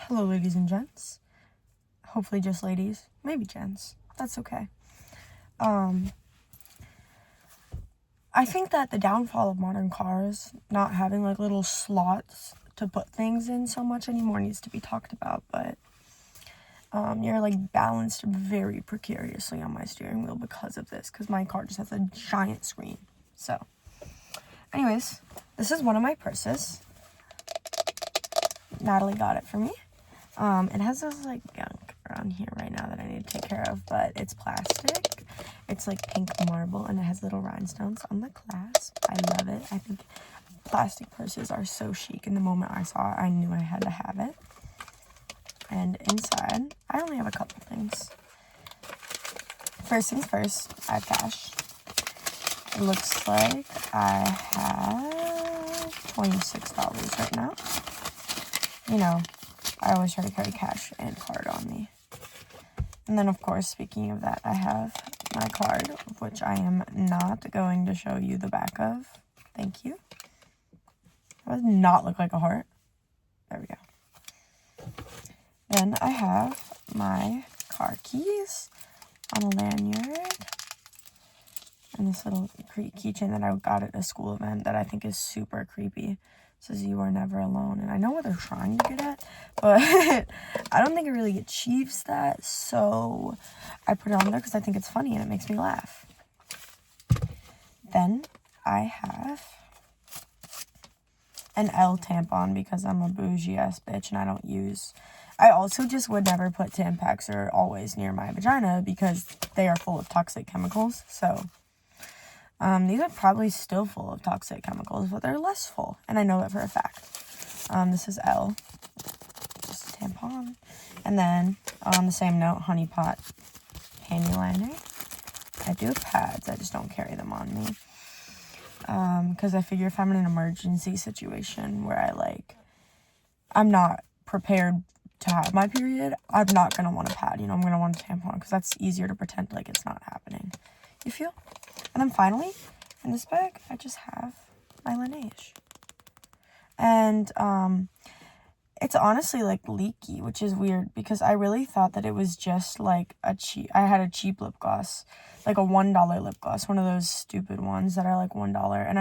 Hello, ladies and gents. Hopefully just ladies. Maybe gents. That's okay. I think that the downfall of modern cars not having like little slots to put things in so much anymore needs to be talked about, but you're like balanced very precariously on my steering wheel because of this, because my car just has a giant screen. So anyways, this is one of my purses. Natalie got it for me. It has this like gunk around here right now that I need to take care of, but it's plastic. It's like pink marble and it has little rhinestones on the clasp. I love it. I think plastic purses are so chic, and the moment I saw it, I knew I had to have it. And inside, I only have a couple things. First things first, I have cash. It looks like I have $26 right now. You know, I always try to carry cash and card on me. And then, of course, speaking of that, I have my card, which I am not going to show you the back of. Thank you. That does not look like a heart. There we go. Then I have my car keys on a lanyard. And this little keychain that I got at a school event that I think is super creepy. It says "You are never alone," and I know what they're trying to get at, but I don't think it really achieves that, so I put it on there because I think it's funny and it makes me laugh. Then I have an L tampon because I'm a bougie ass bitch and I also just would never put Tampax or Always near my vagina because they are full of toxic chemicals, so these are probably still full of toxic chemicals, but they're less full, and I know that for a fact. This is L, just a tampon. And then, on the same note, Honey Pot panty liner. I do have pads, I just don't carry them on me. Because I figure if I'm in an emergency situation where I'm not prepared to have my period, I'm not going to want a pad, I'm going to want a tampon, because that's easier to pretend like it's not happening. You feel? And then finally, in this bag, I just have my Laneige. And, it's honestly, like, leaky, which is weird, because I really thought that it was just, like, I had a cheap lip gloss, like a $1 lip gloss, one of those stupid ones that are, like, $1, and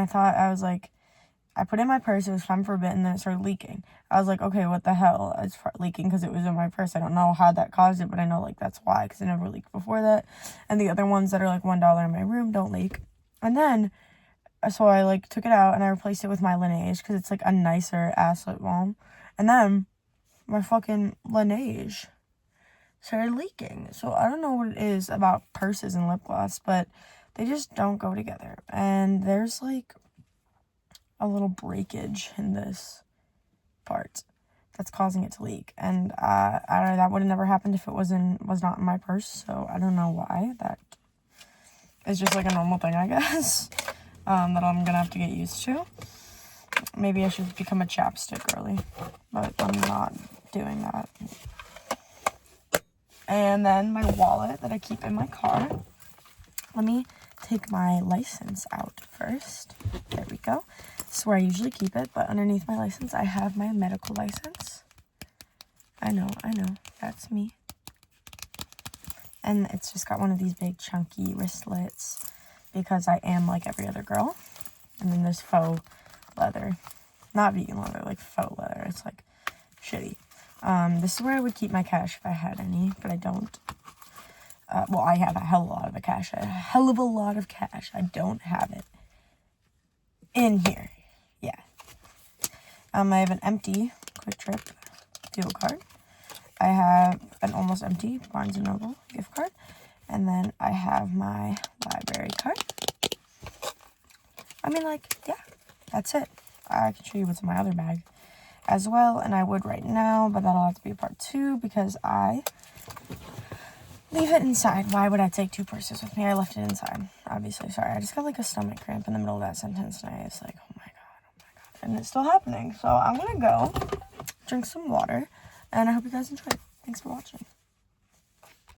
I put it in my purse, it was fine for a bit, and then it started leaking. I was like, okay, what the hell? It's leaking because it was in my purse. I don't know how that caused it, but I know, like, that's why, because it never leaked before that. And the other ones that are, like, $1 in my room don't leak. And then, so I, like, took it out, and I replaced it with my Laneige, because it's, like, a nicer ass lip balm. And then, my fucking Laneige started leaking. So, I don't know what it is about purses and lip gloss, but they just don't go together. And there's, like, a little breakage in this part that's causing it to leak, and I don't know, that would have never happened if it was not in my purse, so I don't know why. That is just like a normal thing, I guess, that I'm gonna have to get used to. Maybe I should become a chapstick girly, but I'm not doing that. And then my wallet that I keep in my car. Let me take my license out first. There we go. This is where I usually keep it, but underneath my license, I have my medical license. I know, that's me. And it's just got one of these big chunky wristlets because I am like every other girl. And then there's faux leather. Not vegan leather, like faux leather. It's like shitty. This is where I would keep my cash if I had any, but I don't. Well, I have a hell of a lot of cash. I don't have it in here. Yeah. I have an empty Quick Trip fuel card. I have an almost empty Barnes & Noble gift card. And then I have my library card. I mean, like, yeah, that's it. I can show you what's in my other bag as well. And I would right now, but that'll have to be a part 2 because I leave it inside. Why would I take 2 purses with me? I left it inside, obviously. Sorry, I just got like a stomach cramp in the middle of that sentence, and I was like, oh my god. And it's still happening. So I'm gonna go drink some water, and I hope you guys enjoyed. Thanks for watching.